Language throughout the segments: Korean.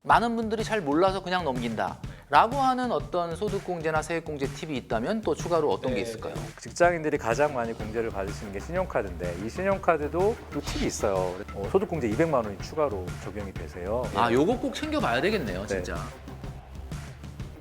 많은 분들이 잘 몰라서 그냥 넘긴다 라고 하는 어떤 소득공제나 세액공제 팁이 있다면 또 추가로 어떤 게 있을까요? 직장인들이 가장 많이 공제를 받으시는 게 신용카드인데 이 신용카드도 또 팁이 있어요. 소득공제 200만 원이 추가로 적용이 되세요. 아, 요거 꼭 챙겨봐야 되겠네요, 진짜.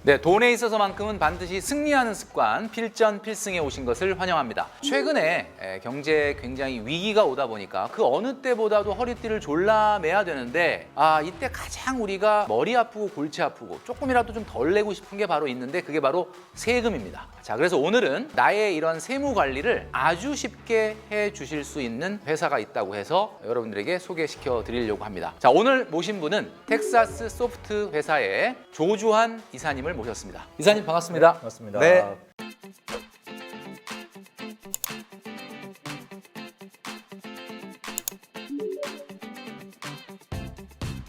네, 돈에 있어서만큼은 반드시 승리하는 습관, 필전 필승에 오신 것을 환영합니다. 최근에 경제 굉장히 위기가 오다 보니까 그 어느 때보다도 허리띠를 졸라매야 되는데 이때 가장 우리가 머리 아프고 골치 아프고 조금이라도 좀 덜 내고 싶은 게 바로 있는데 그게 바로 세금입니다. 자, 그래서 오늘은 나의 이런 세무 관리를 아주 쉽게 해 주실 수 있는 회사가 있다고 해서 여러분들에게 소개시켜 드리려고 합니다. 자, 오늘 모신 분은 텍사스 소프트 회사의 조주환 이사님을 모셨습니다. 이사님 반갑습니다. 네, 반갑습니다. 네.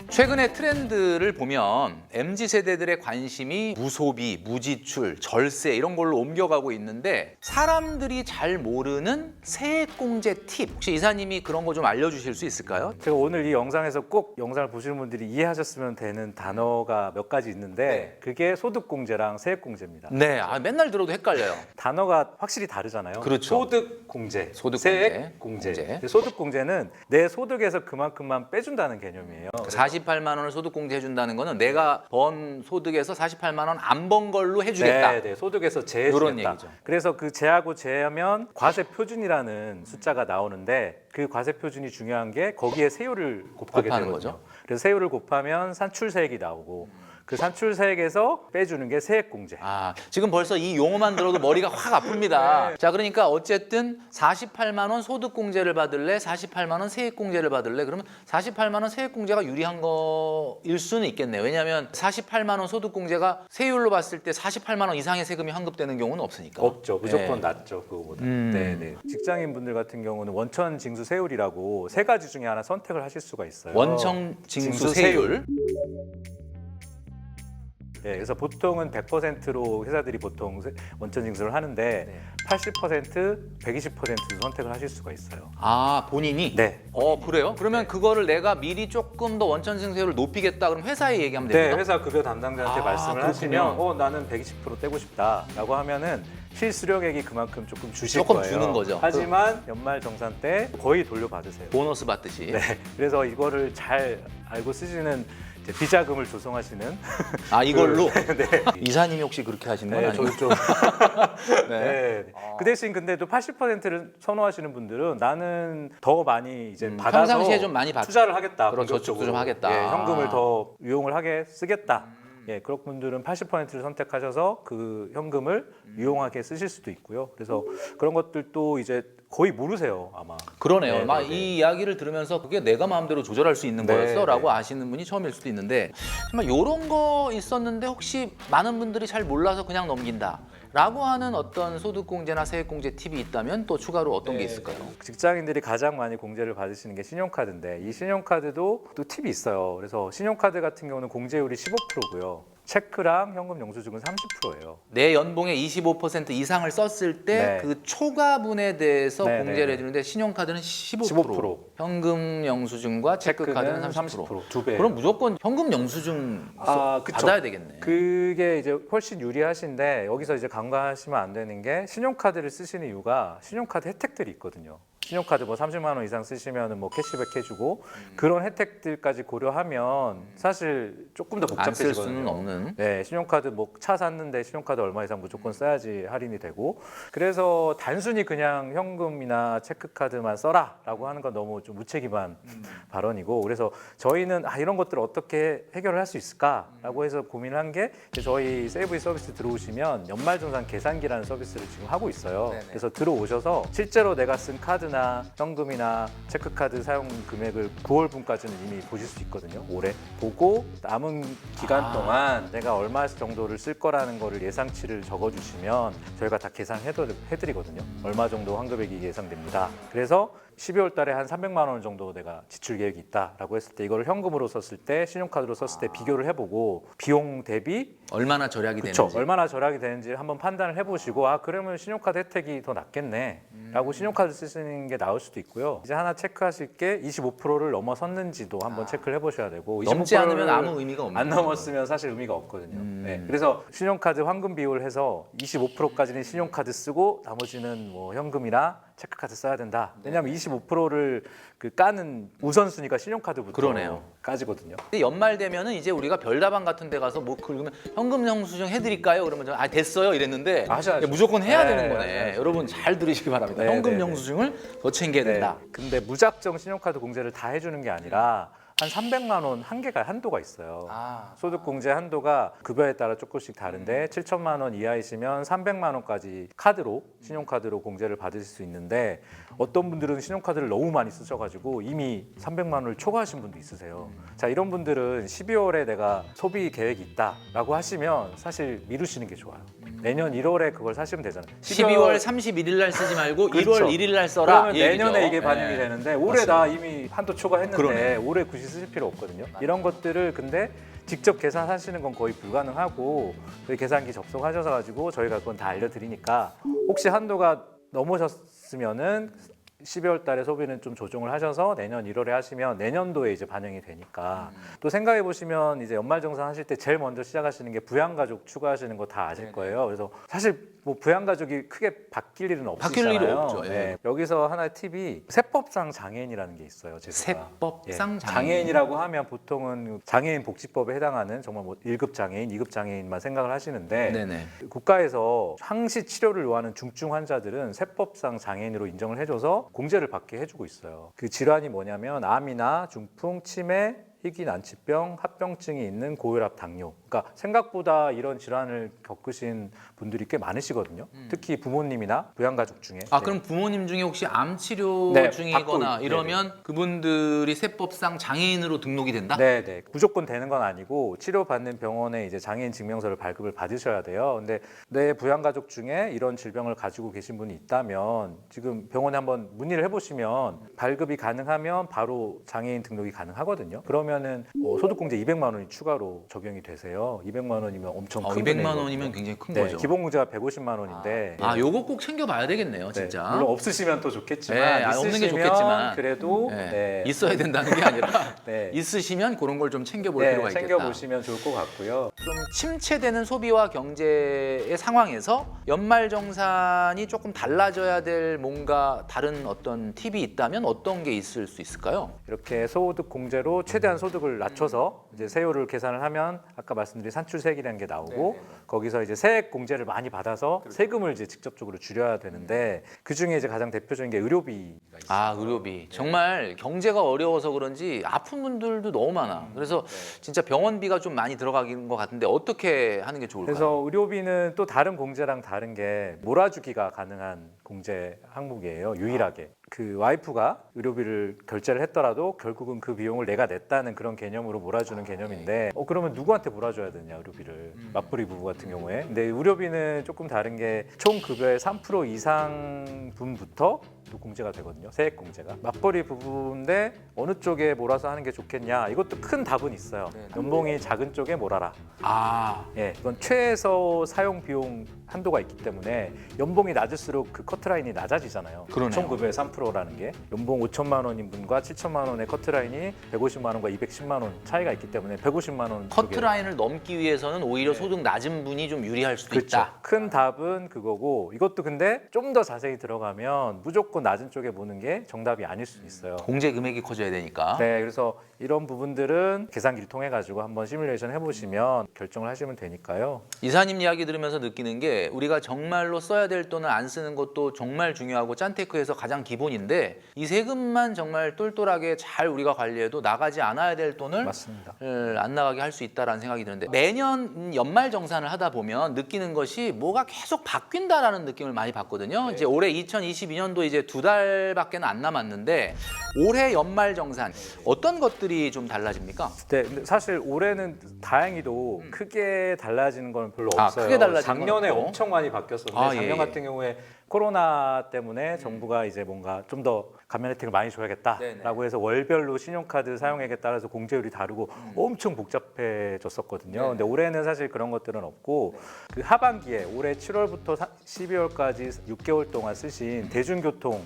최근의 트렌드를 보면 MZ세대들의 관심이 무소비, 무지출, 절세 이런 걸로 옮겨가고 있는데 사람들이 잘 모르는 세액공제 팁 혹시 이사님이 그런 거 좀 알려주실 수 있을까요? 제가 오늘 이 영상에서 꼭 영상을 보시는 분들이 이해하셨으면 되는 단어가 몇 가지 있는데 그게 소득공제랑 세액공제입니다. 네, 맨날 들어도 헷갈려요. 단어가 확실히 다르잖아요. 그렇죠. 소득공제, 소득공제, 세액공제. 공제. 소득공제는 내 소득에서 그만큼만 빼준다는 개념이에요. 48만 원을 소득공제 해준다는 거는 내가 번 소득에서 48만 원 안 번 걸로 해주겠다. 네, 소득에서 이런 제해주겠다. 얘기죠. 그래서 그 제하고 제하면 과세 표준이라는 숫자가 나오는데 그 과세 표준이 중요한 게 거기에 세율을 곱하게 곱하는 되거든요. 거죠. 그래서 세율을 곱하면 산출세액이 나오고 그 산출세액에서 빼주는 게 세액공제. 지금 벌써 이 용어만 들어도 머리가 확 아픕니다. 자, 그러니까 어쨌든 48만 원 소득공제를 받을래, 48만 원 세액공제를 받을래, 그러면 48만 원 세액공제가 유리한 거일 수는 있겠네요. 왜냐하면 48만 원 소득공제가 세율로 봤을 때 48만 원 이상의 세금이 환급되는 경우는 없으니까. 없죠. 무조건 네. 낮죠. 그거보다. 네. 직장인분들 같은 경우는 원천 징수 세율이라고 세 가지 중에 하나 선택을 하실 수가 있어요. 원청 징수 징수 세율. 네, 그래서 보통은 100%로 회사들이 보통 원천 징수를 하는데 네. 80%, 120%도 선택을 하실 수가 있어요. 본인이? 네. 그래요? 그러면 그거를 내가 미리 조금 더 원천 징수세율을 높이겠다 그럼 회사에 얘기하면 네, 됩니까? 회사 급여 담당자한테 말씀을 그렇군요. 하시면 나는 120% 떼고 싶다라고 하면은 실수령액이 그만큼 조금 주실 조금 거예요. 주는 거죠. 하지만 연말 정산 때 거의 돌려받으세요. 보너스 받듯이. 네, 그래서 이거를 잘 알고 쓰시는 이제 비자금을 조성하시는 이걸로? 네. 이사님이 혹시 그렇게 하시는 건 네, 아니고? 저도 좀. 네. 그 대신 근데 또 80%를 선호하시는 분들은 나는 더 많이 이제 받아서 평상시에 좀 많이 투자를 하겠다. 그렇죠. 저축도 좀 하겠다. 예, 현금을 더 유용을 하게 쓰겠다. 예, 그런 분들은 80%를 선택하셔서 그 현금을 유용하게 쓰실 수도 있고요. 그래서 그런 것들도 이제 거의 모르세요, 아마. 그러네요. 네, 이 이야기를 들으면서 그게 내가 마음대로 조절할 수 있는 네, 거였어라고 네. 아시는 분이 처음일 수도 있는데 정말 이런 거 있었는데 혹시 많은 분들이 잘 몰라서 그냥 넘긴다. 라고 하는 어떤 소득공제나 세액공제 팁이 있다면 또 추가로 어떤 게 있을까요? 직장인들이 가장 많이 공제를 받으시는 게 신용카드인데 이 신용카드도 또 팁이 있어요. 그래서 신용카드 같은 경우는 공제율이 15%고요. 체크랑 현금 영수증은 30%예요. 내 연봉의 25% 이상을 썼을 때 네. 그 초과분에 대해서 네, 공제를 네. 해주는데 신용카드는 15%, 15%. 현금 영수증과 체크카드는 30%. 2배. 그럼 무조건 현금 영수증 그쵸. 받아야 되겠네. 그게 이제 훨씬 유리하신데 여기서 이제 간과하시면 안 되는 게 신용카드를 쓰시는 이유가 신용카드 혜택들이 있거든요. 신용카드 뭐 30만 원 이상 쓰시면 뭐 캐시백 해주고 그런 혜택들까지 고려하면 사실 조금 더 안 쓸 복잡해지거든요. 수는 없는. 네, 신용카드 뭐 차 샀는데 신용카드 얼마 이상 무조건 써야지 할인이 되고 그래서 단순히 그냥 현금이나 체크카드만 써라라고 하는 건 너무 좀 무책임한 발언이고 그래서 저희는 이런 것들을 어떻게 해결을 할 수 있을까라고 해서 고민한 게 저희 세이브이 서비스 들어오시면 연말정산 계산기라는 서비스를 지금 하고 있어요. 네네. 그래서 들어오셔서 실제로 내가 쓴 카드나 현금이나 체크카드 사용 금액을 9월분까지는 이미 보실 수 있거든요. 올해 보고 남은 기간 동안 내가 얼마 정도를 쓸 거라는 거를 예상치를 적어주시면 저희가 다 계산해드리거든요. 얼마 정도 환급액이 예상됩니다. 그래서 12월 달에 한 300만 원 정도 내가 지출 계획이 있다라고 했을 때 이거를 현금으로 썼을 때 신용카드로 썼을 때 비교를 해보고 비용 대비 얼마나 절약이 그쵸, 되는지. 얼마나 절약이 되는지 한번 판단을 해보시고 아 그러면 신용카드 혜택이 더 낫겠네라고 신용카드 쓰시는 게 나을 수도 있고요. 이제 하나 체크하실 게 25%를 넘어섰는지도 한번 체크를 해보셔야 되고 넘지 25% 않으면 아무 의미가 없는 안 넘었으면 사실 의미가 없거든요. 네, 그래서 신용카드 환금 비율 해서 25%까지는 신용카드 쓰고 나머지는 뭐 현금이나 체크카드 써야 된다. 왜냐하면 25%를 그 까는 우선순위가 신용카드부터 그러네요. 까지거든요. 근데 연말 되면은 이제 우리가 별다방 같은 데 가서 뭐 그러면 현금 영수증 해드릴까요? 그러면 저, 아 됐어요 이랬는데 하셔야죠. 무조건 해야 네, 되는 거네. 하셔야죠. 여러분 잘 들으시기 바랍니다. 네, 현금 네, 네. 영수증을 더 챙겨야 된다. 근데 무작정 신용카드 공제를 다 해주는 게 아니라 한 300만 원 한도가 있어요. 소득 공제 한도가 급여에 따라 조금씩 다른데 7천만 원 이하이시면 300만 원까지 카드로 신용카드로 공제를 받으실 수 있는데 어떤 분들은 신용카드를 너무 많이 쓰셔가지고 이미 300만 원을 초과하신 분도 있으세요. 자 이런 분들은 12월에 내가 소비 계획이 있다라고 하시면 사실 미루시는 게 좋아요. 내년 1월에 그걸 사시면 되잖아요. 12월 31일 날 쓰지 말고 그렇죠. 1월 1일 날 써라. 그러면 이 얘기죠. 내년에 이게 반영이 네. 되는데 올해 나 이미 한도 초과했는데 그러네. 올해 굳이 쓰실 필요 없거든요. 이런 것들을 근데 직접 계산하시는 건 거의 불가능하고 저희 계산기 접속하셔서 가지고 저희가 그건 다 알려드리니까 혹시 한도가 넘으셨으면은 12월 달에 소비는 좀 조정을 하셔서 내년 1월에 하시면 내년도에 이제 반영이 되니까 또 생각해 보시면 이제 연말정산 하실 때 제일 먼저 시작하시는 게 부양가족 추가하시는 거 다 아실 거예요. 그래서 사실 뭐 부양가족이 크게 바뀔 일은 없으시잖아요. 바뀔 일이 없죠. 예. 네. 여기서 하나의 팁이 세법상 장애인이라는 게 있어요. 제도가. 세법상 장애인. 장애인이라고 하면 보통은 장애인 복지법에 해당하는 정말 뭐 1급 장애인, 2급 장애인만 생각을 하시는데 네네. 국가에서 항시 치료를 요하는 중증 환자들은 세법상 장애인으로 인정을 해줘서 공제를 받게 해주고 있어요. 그 질환이 뭐냐면 암이나 중풍, 치매, 희귀 난치병, 합병증이 있는 고혈압, 당뇨. 그러니까 생각보다 이런 질환을 겪으신 분들이 꽤 많으시거든요. 특히 부모님이나 부양가족 중에. 아 그럼 부모님 중에 혹시 암 치료 네, 중이거나 받고, 이러면 그분들이 세법상 장애인으로 등록이 된다? 네, 무조건 되는 건 아니고 치료받는 병원에 이제 장애인 증명서를 발급을 받으셔야 돼요. 근데 내 부양가족 중에 이런 질병을 가지고 계신 분이 있다면 지금 병원에 한번 문의를 해보시면 발급이 가능하면 바로 장애인 등록이 가능하거든요. 그러면은 소득공제 200만 원이 추가로 적용이 되세요. 200만 원이면 엄청 큰 200만 금액이거든요. 원이면 굉장히 큰 네, 거죠. 기본 공제가 150만 원인데 요거 꼭 챙겨봐야 되겠네요, 네, 진짜. 물론 없으시면 또 좋겠지만 네, 없는 게 있으시면 좋겠지만 그래도 네. 네. 있어야 된다는 게 아니라 네. 있으시면 그런 걸 좀 챙겨볼 필요가 있겠다. 챙겨보시면 좋을 것 같고요. 좀 침체되는 소비와 경제의 상황에서 연말정산이 조금 달라져야 될 뭔가 다른 어떤 팁이 있다면 어떤 게 있을 수 있을까요? 이렇게 소득 공제로 최대한 소득을 낮춰서 이제 세율을 계산을 하면 아까 말씀드린 산출세액이라는 게 나오고 거기서 이제 세액 공제를 많이 받아서 세금을 이제 직접적으로 줄여야 되는데 그 중에 이제 가장 대표적인 게 의료비가 있어요. 아, 의료비. 정말 경제가 어려워서 그런지 아픈 분들도 너무 많아. 그래서 진짜 병원비가 좀 많이 들어가는 것 같은데 어떻게 하는 게 좋을까요? 그래서 의료비는 또 다른 공제랑 다른 게 몰아주기가 가능한 공제 항목이에요. 유일하게. 그 와이프가 의료비를 결제를 했더라도 결국은 그 비용을 내가 냈다는 그런 개념으로 몰아주는 개념인데 그러면 누구한테 몰아줘야 되냐 의료비를 맞벌이 부부 같은 경우에. 근데 의료비는 조금 다른 게 총 급여의 3% 이상 분부터 또 공제가 되거든요. 세액 공제가. 맞벌이 부부인데 어느 쪽에 몰아서 하는 게 좋겠냐 이것도 큰 답은 있어요. 연봉이 작은 쪽에 몰아라. 아, 예, 이건 최소 사용 비용 한도가 있기 때문에 연봉이 낮을수록 그 커트라인이 낮아지잖아요. 그러네요. 총 급여의 3%라는 게 연봉 5천만 원인 분과 7천만 원의 커트라인이 150만 원과 210만 원 차이가 있기 때문에 150만 원 쪽에 커트라인을 넘기 위해서는 오히려 소득 낮은 분이 좀 유리할 수도 그렇죠. 있다. 큰 답은 그거고 이것도 근데 좀 더 자세히 들어가면 무조건 낮은 쪽에 보는 게 정답이 아닐 수 있어요. 공제 금액이 커져야 되니까. 네, 그래서 이런 부분들은 계산기를 통해 가지고 한번 시뮬레이션 해보시면 결정을 하시면 되니까요. 이사님 이야기 들으면서 느끼는 게 우리가 정말로 써야 될 돈을 안 쓰는 것도 정말 중요하고 짠테크에서 가장 기본인데 이 세금만 정말 똘똘하게 잘 우리가 관리해도 나가지 않아야 될 돈을 맞습니다. 안 나가게 할 수 있다라는 생각이 드는데 매년 연말 정산을 하다 보면 느끼는 것이 뭐가 계속 바뀐다라는 느낌을 많이 받거든요. 이제 올해 2022년도 이제 2달밖에 안 남았는데 올해 연말 정산 어떤 것들이 것들이 좀 달라집니까? 네, 근데 사실 올해는 다행히도 크게 달라지는 건 별로 없어요. 크게 달라지는 건 작년에 없고. 엄청 많이 바뀌었었는데 작년 예. 같은 경우에 코로나 때문에 정부가 이제 뭔가 좀 더 감면 혜택을 많이 줘야겠다라고 해서 월별로 신용카드 사용액에 따라서 공제율이 다르고 엄청 복잡해졌었거든요. 근데 올해는 사실 그런 것들은 없고 그 하반기에 올해 7월부터 12월까지 6개월 동안 쓰신 대중교통에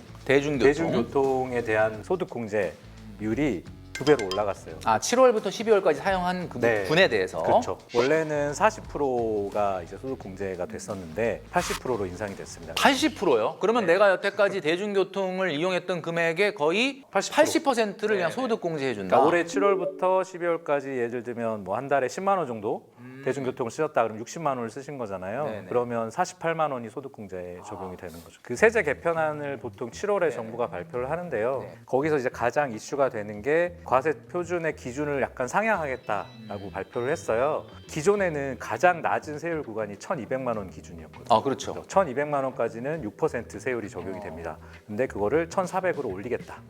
대한 소득 공제율이 2배로 올라갔어요. 7월부터 12월까지 사용한 그 네. 분에 대해서. 그렇죠. 원래는 40%가 이제 소득 공제가 됐었는데 80%로 인상이 됐습니다. 80%요? 그러면 내가 여태까지 대중교통을 이용했던 금액의 거의 80%를 그냥 소득 공제해 준다. 그러니까 올해 7월부터 12월까지 예를 들면 뭐 한 달에 10만 원 정도 대중교통을 쓰셨다 그러면 60만 원을 쓰신 거잖아요. 네네. 그러면 48만 원이 소득 공제에 적용이 되는 거죠. 그 세제 개편안을 보통 7월에 정부가 발표를 하는데요. 네. 거기서 이제 가장 이슈가 되는 게 과세 표준의 기준을 약간 상향하겠다라고 발표를 했어요. 기존에는 가장 낮은 세율 구간이 1,200만 원 기준이었거든요. 그렇죠. 1,200만 원까지는 6% 세율이 적용이 됩니다. 근데 그거를 1,400으로 올리겠다.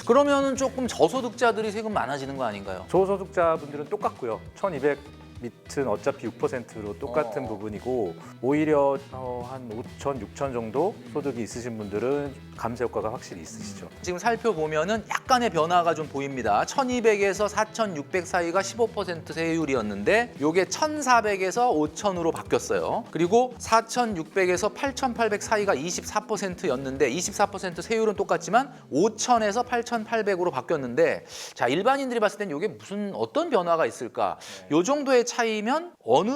그러면은 조금 저소득자들이 세금 많아지는 거 아닌가요? 저소득자분들은 똑같고요. 1,200 밑은 어차피 6%로 똑같은 부분이고 오히려 한 5천, 6천 정도 소득이 있으신 분들은 감세 효과가 확실히 있으시죠. 지금 살펴보면은 약간의 변화가 좀 보입니다. 1200에서 4600 사이가 15% 세율이었는데 요게 1400에서 5000으로 바뀌었어요. 그리고 4600에서 8800 사이가 24%였는데 24% 세율은 똑같지만 5000에서 8800으로 바뀌었는데 자, 일반인들이 봤을 땐 요게 무슨 어떤 변화가 있을까? 요 정도의 차이면 어느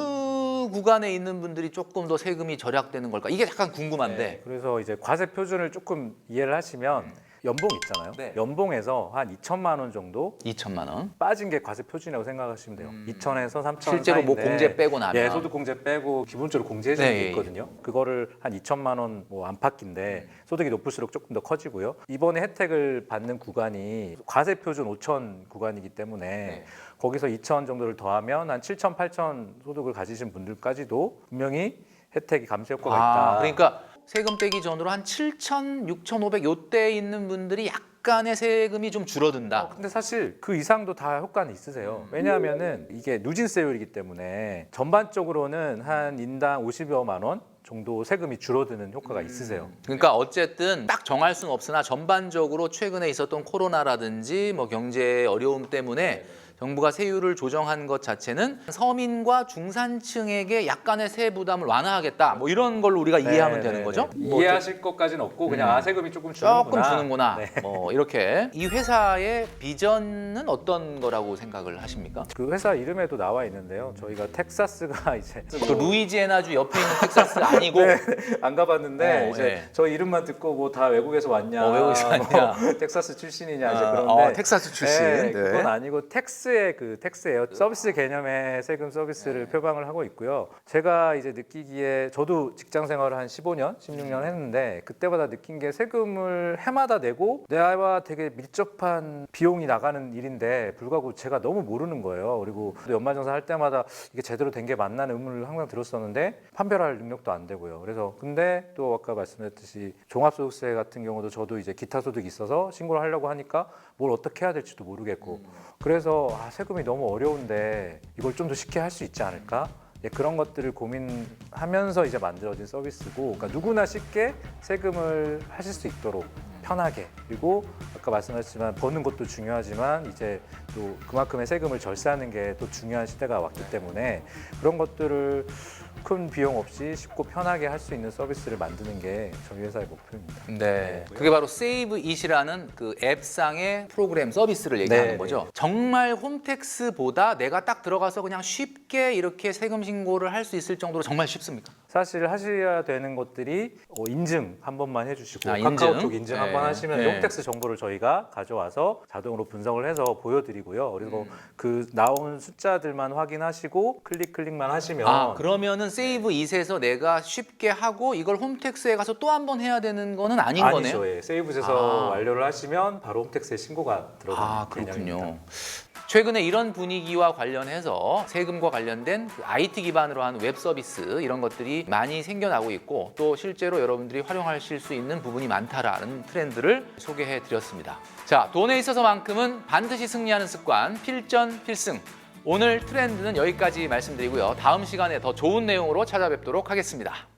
구간에 있는 분들이 조금 더 세금이 절약되는 걸까? 이게 약간 궁금한데. 그래서 이제 과세 표준을 조금 이해를 하시면 연봉 있잖아요. 네. 연봉에서 한 2천만 원 정도 2천만 원. 빠진 게 과세 표준이라고 생각하시면 돼요. 2천에서 3천 실제로 뭐 사이인데 공제 빼고 나면. 예, 소득 공제 빼고 기본적으로 공제해 주는 네, 게 예, 있거든요. 그거를 한 2천만 원 뭐 안팎인데 소득이 높을수록 조금 더 커지고요. 이번에 혜택을 받는 구간이 과세 표준 5천 구간이기 때문에 네. 거기서 2천 정도를 더하면 한 7천, 8천 소득을 가지신 분들까지도 분명히 혜택이 감세 효과가 있다. 그러니까 세금 빼기 전으로 한 7천, 6,500 요때에 있는 분들이 약간의 세금이 좀 줄어든다. 근데 사실 그 이상도 다 효과는 있으세요. 왜냐하면은 이게 누진세율이기 때문에 전반적으로는 한 인당 50여만 원 정도 세금이 줄어드는 효과가 있으세요. 그러니까 어쨌든 딱 정할 수는 없으나 전반적으로 최근에 있었던 코로나라든지 뭐 경제 어려움 때문에 정부가 세율을 조정한 것 자체는 서민과 중산층에게 약간의 세부 부담을 완화하겠다. 뭐 이런 걸로 우리가 이해하면 되는 거죠? 뭐 이해하실 것까지는 없고 그냥 세금이 조금 주는구나. 조금 주는구나. 네. 뭐 이렇게 이 회사의 비전은 어떤 거라고 생각을 하십니까? 그 회사 이름에도 나와 있는데요. 저희가 텍사스가 이제 그 루이지애나주 옆에 있는 텍사스 아니고 안 가봤는데 이제 네. 저 이름만 듣고 뭐 다 외국에서 왔냐, 외국에서 왔냐. 뭐 텍사스 출신이냐 이제 그런데 텍사스 출신. 네, 그건 아니고 텍스예요. 서비스 개념의 세금 서비스를 표방을 하고 있고요. 제가 이제 느끼기에 저도 직장 생활을 한 15년, 16년 했는데 그때마다 느낀 게 세금을 해마다 내고 내와 되게 밀접한 비용이 나가는 일인데 불구하고 제가 너무 모르는 거예요. 그리고 연말정산 할 때마다 이게 제대로 된 게 맞나는 의문을 항상 들었었는데 판별할 능력도 안 되고요. 그래서 근데 또 아까 말씀드렸듯이 종합소득세 같은 경우도 저도 이제 기타 소득이 있어서 신고를 하려고 하니까 뭘 어떻게 해야 될지도 모르겠고 그래서 세금이 너무 어려운데 이걸 좀 더 쉽게 할 수 있지 않을까? 그런 것들을 고민하면서 이제 만들어진 서비스고 그러니까 누구나 쉽게 세금을 하실 수 있도록 편하게 그리고 아까 말씀하셨지만 버는 것도 중요하지만 이제 또 그만큼의 세금을 절세하는 게 또 중요한 시대가 왔기 때문에 그런 것들을 큰 비용 없이 쉽고 편하게 할 수 있는 서비스를 만드는 게 저희 회사의 목표입니다. 네, 그게 바로 세이브 잇이라는 그 앱상의 프로그램 서비스를 얘기하는 네, 거죠. 정말 홈택스보다 내가 딱 들어가서 그냥 쉽게 이렇게 세금 신고를 할 수 있을 정도로 정말 쉽습니까? 사실 하셔야 되는 것들이 인증 한 번만 해주시고 인증? 카카오톡 인증 네. 한 번 하시면 네. 홈택스 정보를 저희가 가져와서 자동으로 분석을 해서 보여드리고요. 그리고 그 나온 숫자들만 확인하시고 클릭만 하시면 그러면은 세이브 잇에서 내가 쉽게 하고 이걸 홈택스에 가서 또 한 번 해야 되는 거는 아닌 아니죠. 거네요? 예. 세이브에서 완료를 하시면 바로 홈택스에 신고가 들어가는 그렇군요. 개념입니다. 최근에 이런 분위기와 관련해서 세금과 관련된 그 IT 기반으로 한 웹 서비스 이런 것들이 트렌드들이 많이 생겨나고 있고 또 실제로 여러분들이 활용하실 수 있는 부분이 많다라는 트렌드를 소개해 드렸습니다. 자, 돈에 있어서만큼은 반드시 승리하는 습관, 필전, 필승. 오늘 트렌드는 여기까지 말씀드리고요. 다음 시간에 더 좋은 내용으로 찾아뵙도록 하겠습니다.